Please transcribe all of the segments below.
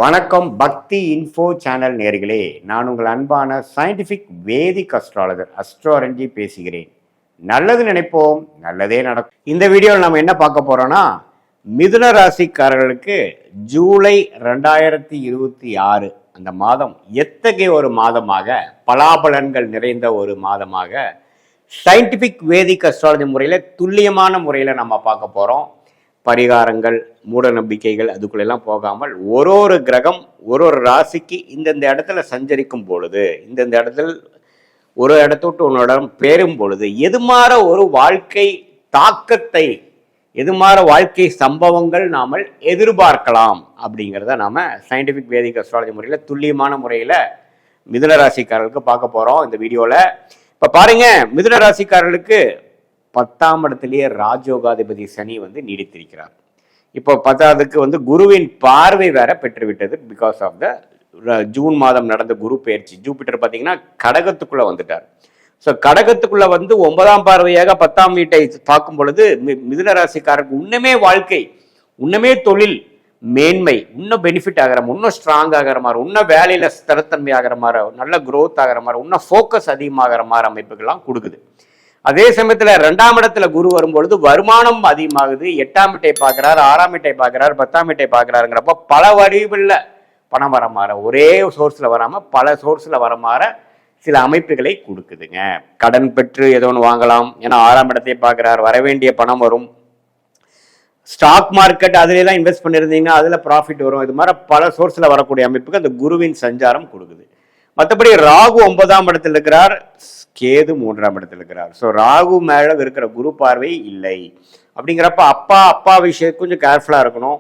வணக்கம் பக்தி info channel நேயர்களே, நான் உங்கள் அன்பான சயின்டிஃபிக் வேதிக் அஸ்ட்ராலஜர் அஸ்ட்ரோரஞ்சி பேசுகிறேன். நல்லது நினைப்போம், நல்லதே நடக்கும். இந்த வீடியோவில் நம்ம என்ன பார்க்க போறோம்னா, மிதுன ராசிக்காரர்களுக்கு ஜூலை 2026 அந்த மாதம் எத்தகைய ஒரு மாதமாக, பலாபலன்கள் நிறைந்த ஒரு மாதமாக சயின்டிஃபிக் வேதிக் அஸ்ட்ராலஜி முறையில் துல்லியமான முறையில் நம்ம பார்க்க போகிறோம். பரிகாரங்கள், மூட நம்பிக்கைகள் அதுக்குள்ளெல்லாம் போகாமல் ஒரு கிரகம் ஒரு ராசிக்கு இந்தந்த இடத்துல சஞ்சரிக்கும் பொழுது, இந்தந்த இடத்துல ஒரு இடத்தோட்டு ஒரு இடம் பேரும் பொழுது எதுமாற ஒரு வாழ்க்கை தாக்கத்தை, எதுமாற வாழ்க்கை சம்பவங்கள் நாம எதிர்பார்க்கலாம் அப்படிங்கிறத நாம சயின்டிஃபிக் வேதிக் அஸ்ட்ராலஜி முறையில் துல்லியமான முறையில் மிதுன ராசிக்காரர்களுக்கு பார்க்க போகிறோம் இந்த வீடியோவில். இப்போ பாருங்க, மிதுன ராசிக்காரர்களுக்கு 10ஆம் இடத்திலேயே ராஜயோகாதிபதி சனி நீடித்திருக்கிறார். இப்போ 10ஆவதுக்கு குருவின் பார்வை வேற பெற்றுவிட்டது. பிகாஸ் ஆஃப் த ஜூன் மாதம் நடந்த குரு பயிற்சி. ஜூபிட்டர் பார்த்தீங்கன்னா கடகத்துக்குள்ள வந்துட்டார். ஸோ கடகத்துக்குள்ள 9ஆம் பார்வையாக 10ஆம் வீட்டை பார்க்கும் பொழுது மிதுன ராசிக்காரருக்கு இன்னுமே வாழ்க்கை, இன்னுமே தொழில் மேன்மை, இன்னும் பெனிஃபிட் ஆகிற மாதிரி, இன்னும் ஸ்ட்ராங் ஆகிற மாதிரி, இன்னும் வேலையில ஸ்திரத்தன்மை ஆகிற மாதிரி, நல்ல growth ஆகிற மாதிரி, இன்னும் ஃபோக்கஸ் அதிகமாகிற மாதிரி அமைப்புகள்லாம் கொடுக்குது. அதே சமயத்துல 2ஆம் இடத்துல குரு வரும்பொழுது வருமானம் அதிகமாகுது. 8ஆம் வீட்டை பார்க்கிறார், 6ஆம் வீட்டை பார்க்கிறார், 10ஆம் வீட்டை பார்க்கிறாருங்கிறப்ப பல வடிவில் பணம் வர மாற, ஒரே சோர்ஸ்ல வராம பல சோர்ஸ்ல வர மாற சில அமைப்புகளை கொடுக்குதுங்க. கடன் பெற்று ஏதோ ஒன்று வாங்கலாம், ஏன்னா 6ஆம் இடத்தை பார்க்கிறார், வர வேண்டிய பணம் வரும். ஸ்டாக் மார்க்கெட் அதுல தான் இன்வெஸ்ட் பண்ணிருந்தீங்கன்னா அதுல ப்ராஃபிட் வரும். இது மாதிரி பல சோர்ஸ்ல வரக்கூடிய அமைப்புக்கு அந்த குருவின் சஞ்சாரம் கொடுக்குது. மற்றபடி ராகு 9ஆம் இடத்துல இருக்கிறார், கேது 3ஆம் இடத்துல இருக்கிறார். ஸோ ராகு மேல இருக்கிற குரு பார்வை இல்லை. அப்படிங்கிறப்ப அப்பா விஷயம் கொஞ்சம் கேர்ஃபுல்லா இருக்கணும்.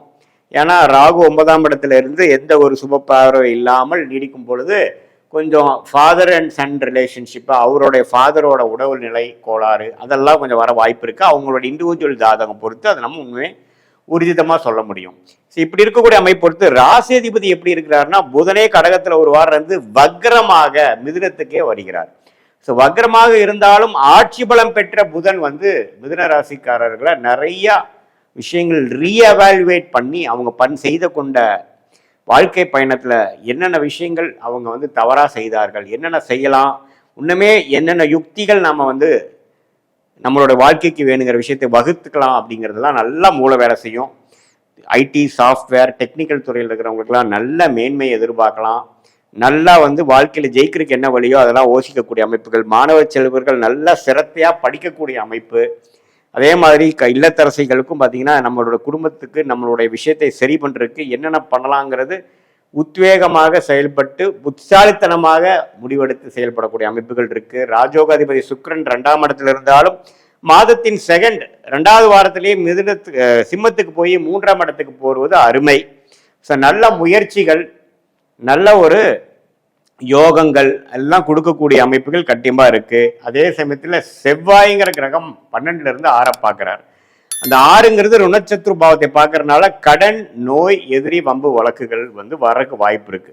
ஏன்னா ராகு 9ஆம் இடத்துல இருந்து எந்த ஒரு சுப பார்வை இல்லாமல் நீடிக்கும் பொழுது கொஞ்சம் ஃபாதர் அண்ட் சன் ரிலேஷன்ஷிப், அவருடைய ஃபாதரோட உடல் நிலை கோளாறு அதெல்லாம் கொஞ்சம் வர வாய்ப்பு இருக்கு. அவங்களோட இண்டிவிஜுவல் ஜாதகம் பொறுத்து அதை நம்ம உண்மையே உறுதிதமாக சொல்ல முடியும். இப்படி இருக்கக்கூடிய அமைப்பு பொறுத்து ராசியதிபதி எப்படி இருக்கிறாருன்னா, புதனே கடகத்துல ஒரு வாரம் இருந்து வக்ரமாக மிதுனத்துக்கே வருகிறார். ஸோ வக்ரமாக இருந்தாலும் ஆட்சி பலம் பெற்ற புதன் மிதுன ராசிக்காரர்களை நிறைய விஷயங்கள் ரீஎவாலுவேட் பண்ணி அவங்க செய்த கொண்ட வாழ்க்கை பயணத்துல என்னென்ன விஷயங்கள் அவங்க தவறா செய்தார்கள், என்னென்ன செய்யலாம், இன்னுமே என்னென்ன யுக்திகள் நாம நம்மளோட வாழ்க்கைக்கு வேணுங்கிற விஷயத்தை வகுத்துக்கலாம் அப்படிங்கிறதுலாம் நல்லா மூளை வேலை செய்யும். ஐடி, சாஃப்ட்வேர், டெக்னிக்கல் துறையில் இருக்கிறவங்களுக்குலாம் நல்ல மேன்மையை எதிர்பார்க்கலாம். நல்லா வாழ்க்கையில் ஜெயிக்கிறதுக்கு என்ன வழியோ அதெல்லாம் யோசிக்கக்கூடிய அமைப்புகள். மாணவ செல்வர்கள் நல்லா சிரத்தையா படிக்கக்கூடிய அமைப்பு. அதே மாதிரி இல்லத்தரசிகளுக்கும் பார்த்தீங்கன்னா நம்மளோட குடும்பத்துக்கு நம்மளுடைய விஷயத்தை சரி பண்ணுறதுக்கு என்னென்ன பண்ணலாங்கிறது உத்வேகமாக செயல்பட்டு புத்திசாலித்தனமாக முடிவெடுத்து செயல்படக்கூடிய அமைப்புகள் இருக்கு. ராஜயோகாதிபதி சுக்கிரன் 2ஆம் இடத்துல இருந்தாலும் மாதத்தின் 2வது வாரத்திலேயே சிம்மத்துக்கு போய் 3ஆம் இடத்துக்கு போடுவது அருமை. ஸோ நல்ல முயற்சிகள், நல்ல ஒரு யோகங்கள் எல்லாம் கொடுக்கக்கூடிய அமைப்புகள் கண்டிப்பா இருக்கு. அதே சமயத்துல செவ்வாய்ங்கிற கிரகம் 12ல இருந்து 6 பார்க்கிறார். அந்த 6ங்கிறது ருணச்சத்ரு பாவத்தை பார்க்கறதுனால கடன், நோய், எதிரி, வம்பு வழக்குகள் வரக்கு வாய்ப்பு இருக்கு.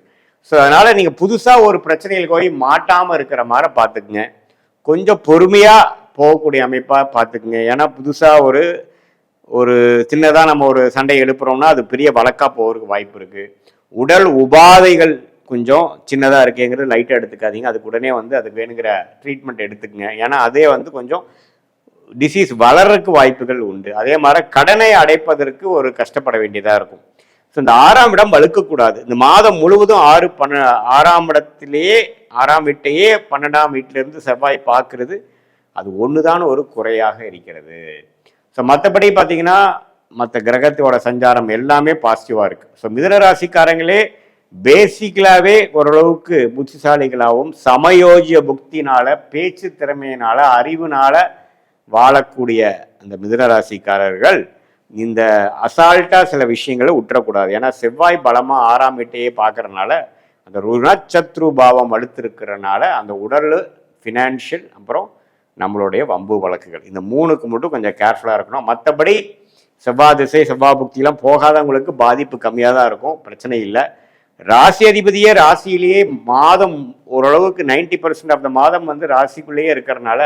ஸோ அதனால நீங்க புதுசா ஒரு பிரச்சனைகள் போய் மாட்டாம இருக்கிற மாதிரி பார்த்துக்குங்க. கொஞ்சம் பொறுமையா போகக்கூடிய அமைப்பா பார்த்துக்குங்க. ஏன்னா புதுசா ஒரு சின்னதா நம்ம ஒரு சண்டை எழுப்புறோம்னா அது பெரிய வழக்கா போகிறதுக்கு வாய்ப்பு இருக்கு. உடல் உபாதைகள் கொஞ்சம் சின்னதாக இருக்கேங்கிறது லைட்டாக எடுத்துக்காதீங்க. அதுக்கு உடனே அதுக்கு வேணுங்கிற ட்ரீட்மெண்ட் எடுத்துக்கங்க. ஏன்னா அதே கொஞ்சம் டிசீஸ் வளர்றதுக்கு வாய்ப்புகள் உண்டு. அதே மாதிரி கடனை அடைப்பதற்கு ஒரு கஷ்டப்பட வேண்டியதாக இருக்கும். ஸோ இந்த 6ஆம் இடம் வலுக்கக்கூடாது. இந்த மாதம் முழுவதும் 6ஆம் இடத்திலேயே 6ஆம் வீட்டையே 12ஆம் வீட்டிலிருந்து செவ்வாய் பார்க்கறது அது ஒண்ணுதான் ஒரு குறையாக இருக்கிறது. ஸோ மற்றபடி பார்த்தீங்கன்னா மற்ற கிரகத்தோட சஞ்சாரம் எல்லாமே பாசிட்டிவா இருக்கு. ஸோ மிதுன ராசிக்காரங்களே பேசிக்கலாவே ஓரளவுக்கு புத்திசாலிகளாகவும் சமயோஜிய புக்தினால, பேச்சு திறமையினால, அறிவுனால வாழக்கூடிய அந்த மிதுன ராசிக்காரர்கள் இந்த அசால்ட்டா சில விஷயங்களை விட்டுறக்கூடாது. ஏன்னா செவ்வாய் பலமா 6ஆம் வீட்டையே பார்க்கறதுனால அந்த ருணச்சத்ரு பாவம் வலுத்திருக்கிறதுனால அந்த உடல், ஃபினான்ஷியல், அப்புறம் நம்மளுடைய வம்பு வழக்குகள், இந்த 3க்கு மட்டும் கொஞ்சம் கேர்ஃபுல்லா இருக்கணும். மற்றபடி செவ்வாய் திசை, செவ்வாய் புக்தியெல்லாம் போகாதவங்களுக்கு பாதிப்பு கம்மியாக தான் இருக்கும், பிரச்சனை இல்லை. ராசி அதிபதியே ராசியிலேயே மாதம் ஓரளவுக்கு 90% ஆஃப் த மாதம் ராசிக்குள்ளேயே இருக்கிறதுனால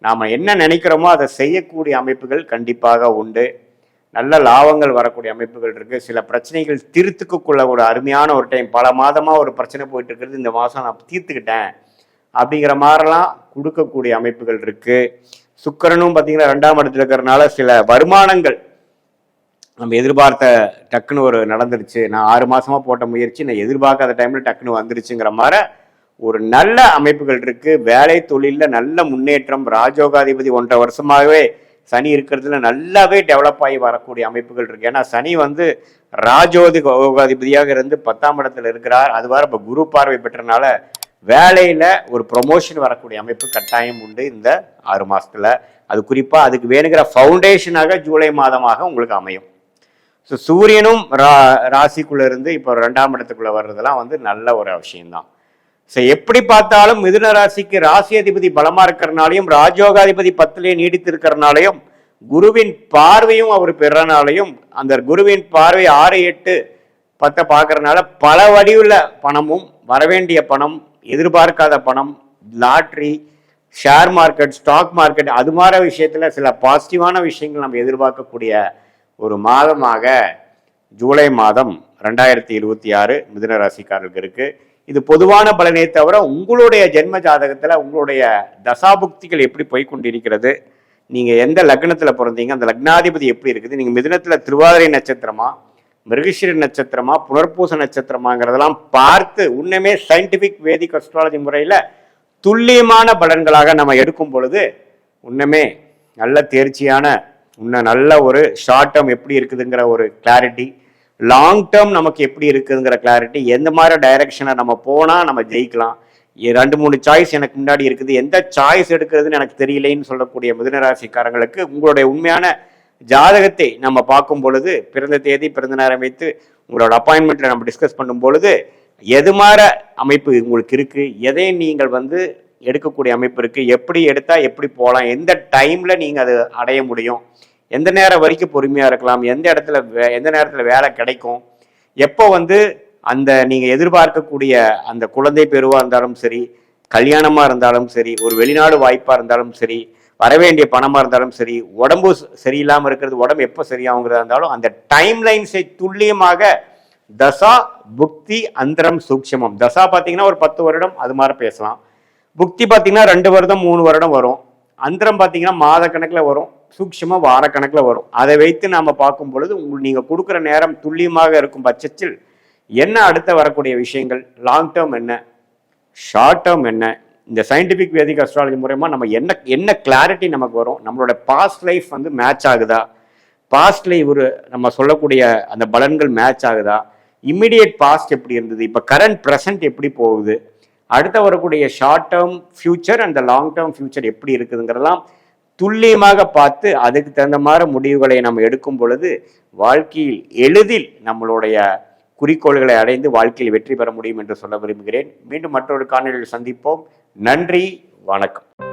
நாம என்ன நினைக்கிறோமோ அதை செய்யக்கூடிய அமைப்புகள் கண்டிப்பாக உண்டு. நல்ல லாபங்கள் வரக்கூடிய அமைப்புகள் இருக்குது. சில பிரச்சனைகள் தீர்த்துக்குள்ள ஒரு அருமையான ஒரு டைம், பல மாதமாக ஒரு பிரச்சனை போயிட்டு இருக்கிறது, இந்த மாதம் நான் தீர்த்துக்கிட்டேன் அப்படிங்கிற மாதிரிலாம் கொடுக்கக்கூடிய அமைப்புகள் இருக்குது. சுக்கிரனும் பார்த்தீங்கன்னா 2ஆம் இடத்துல இருக்கிறதுனால சில வருமானங்கள் நம்ம எதிர்பார்த்த டக்குன்னு ஒரு நடந்துருச்சு, நான் 6 மாதமாக போட்ட முயற்சி நான் எதிர்பார்க்காத டைமில் டக்குன்னு வந்துருச்சுங்கிற மாதிரி ஒரு நல்ல அமைப்புகள் இருக்குது. வேலை தொழிலில் நல்ல முன்னேற்றம். ராஜயோகாதிபதி 1.5 வருஷமாகவே சனி இருக்கிறதுல நல்லாவே டெவலப் ஆகி வரக்கூடிய அமைப்புகள் இருக்கு. ஏன்னா சனி வந்து ராஜயோகாதிபதியாக இருந்து 10ஆம் இடத்துல இருக்கிறார். அது வர இப்போ குரு பார்வை பெற்றனால வேலையில ஒரு ப்ரொமோஷன் வரக்கூடிய அமைப்பு கட்டாயம் உண்டு இந்த 6 மாசத்துல. அது குறிப்பா அதுக்கு வேணுங்கிற ஃபவுண்டேஷனாக ஜூலை மாதமாக உங்களுக்கு அமையும். ஸோ சூரியனும் ராசிக்குள்ள இருந்து இப்போ 2ஆம் இடத்துக்குள்ள வர்றதெல்லாம் வந்து நல்ல ஒரு விஷயம்தான். ஸோ எப்படி பார்த்தாலும் மிதுன ராசிக்கு ராசி அதிபதி பலமா இருக்கிறனாலையும் ராஜயோகாதிபதி 10லே நீடித்து இருக்கிறனாலையும் குருவின் பார்வையும் அவர் பெறனாலையும் அந்த குருவின் பார்வை 6, 8, 10 பார்க்கறதுனால பல வடிவுள்ள பணமும் வரவேண்டிய பணம், எதிர்பார்க்காத பணம், lottery, share market, stock market, அது மாதிரி விஷயத்துல சில பாசிட்டிவான விஷயங்கள் நம்ம எதிர்பார்க்கக்கூடிய ஒரு மாதமாக ஜூலை மாதம் 2026 மிதுன ராசிக்காரர்களுக்கு இருக்கு. இது பொதுவான பலனே தவிர உங்களுடைய ஜென்ம ஜாதகத்துல உங்களுடைய தசாபுக்திகள் எப்படி போய்கொண்டிருக்கிறது, நீங்க எந்த லக்னத்துல பிறந்தீங்க, அந்த லக்னாதிபதி எப்படி இருக்குது, நீங்க மிதுனத்துல திருவாதிரை நட்சத்திரமா, மிருகஷிர நட்சத்திரமா, புனர்பூச நட்சத்திரமாங்கிறதெல்லாம் பார்த்து உன்னுமே சயின்டிபிக் வேதிக் அஸ்ட்ராலஜி முறையில துல்லியமான பலன்களாக நம்ம எடுக்கும் பொழுது உன்னுமே நல்ல தேர்ச்சியான நல்ல ஒரு ஷார்ட் டேர்ம் எப்படி இருக்குதுங்கிற ஒரு கிளாரிட்டி, லாங் டேர்ம் நமக்கு எப்படி இருக்குதுங்கிற கிளாரிட்டி, எந்த மாதிரி டைரக்ஷனை நம்ம போனால் நம்ம ஜெயிக்கலாம், 2-3 சாய்ஸ் எனக்கு முன்னாடி இருக்குது, எந்த சாய்ஸ் எடுக்கிறதுன்னு எனக்கு தெரியலைன்னு சொல்லக்கூடிய மிதுனராசிக்காரங்களுக்கு உங்களுடைய உண்மையான ஜாதகத்தை நம்ம பார்க்கும் பொழுது, பிறந்த தேதி பிறந்த நேரம் வைத்து உங்களோட அப்பாயின்மெண்ட்ல நம்ம டிஸ்கஸ் பண்ணும் பொழுது எது மாதிரி அமைப்பு உங்களுக்கு இருக்கு, எதை நீங்கள் வந்து எடுக்கக்கூடிய அமைப்பு இருக்கு, எப்படி எடுத்தா எப்படி போகலாம், எந்த டைம்ல நீங்க அதை அடைய முடியும், எந்த நேரம் வரைக்கும் பொறுமையா இருக்கலாம், எந்த நேரத்துல வேலை கிடைக்கும், எப்போ வந்து அந்த நீங்க எதிர்பார்க்கக்கூடிய அந்த குழந்தை பெறுவா இருந்தாலும் சரி, கல்யாணமா இருந்தாலும் சரி, ஒரு வெளிநாடு வாய்ப்பா இருந்தாலும் சரி, வரவேண்டிய பணமா இருந்தாலும் சரி, உடம்பு சரியில்லாம இருக்கிறது உடம்பு எப்போ சரியாகுங்கிறதா இருந்தாலும் அந்த டைம் லைன்ஸை துல்லியமாக தசா, புக்தி, அந்தரம், சூக்ஷமம். தசா பார்த்தீங்கன்னா ஒரு 10 வருடம் அது மாதிரி பேசலாம். புக்தி பார்த்தீங்கன்னா 2 வருடம் 3 வருடம் வரும். அந்தரம் பார்த்தீங்கன்னா மாத கணக்கில் வரும். சூக்ஷமம் வார கணக்கில் வரும். அதை வைத்து நாம பார்க்கும் பொழுது நீங்கள் கொடுக்குற நேரம் துல்லியமாக இருக்கும் பட்சத்தில் என்ன அடுத்த வரக்கூடிய விஷயங்கள், லாங் டேர்ம் என்ன, ஷார்ட் டேர்ம் என்ன, இந்த சயின்டிபிக் வேதிக் அஸ்ட்ராலஜி மூலமா நம்ம என்ன கிளாரிட்டி நமக்கு வரும், நம்மளோட பாஸ்ட் லைஃப் வந்து மேட்ச் ஆகுதா, பாஸ்ட்ல நம்ம சொல்லக்கூடிய அந்த பலன்கள் மேட்ச் ஆகுதா, இம்மிடியேட் பாஸ்ட் எப்படி இருந்தது, இப்போ கரண்ட் ப்ரெசன்ட் எப்படி போகுது, அடுத்த வரக்கூடிய short term future and long term future எப்படி இருக்குதுங்கிறதெல்லாம் துல்லியமாக பார்த்து அதுக்கு தகுந்த மாதிரி முடிவுகளை நம்ம எடுக்கும் பொழுது வாழ்க்கையில் எளிதில் நம்மளுடைய குறிக்கோள்களை அடைந்து வாழ்க்கையில் வெற்றி பெற முடியும் என்று சொல்ல விரும்புகிறேன். மீண்டும் மற்றொரு காணொளியில் சந்திப்போம். நன்றி, வணக்கம்.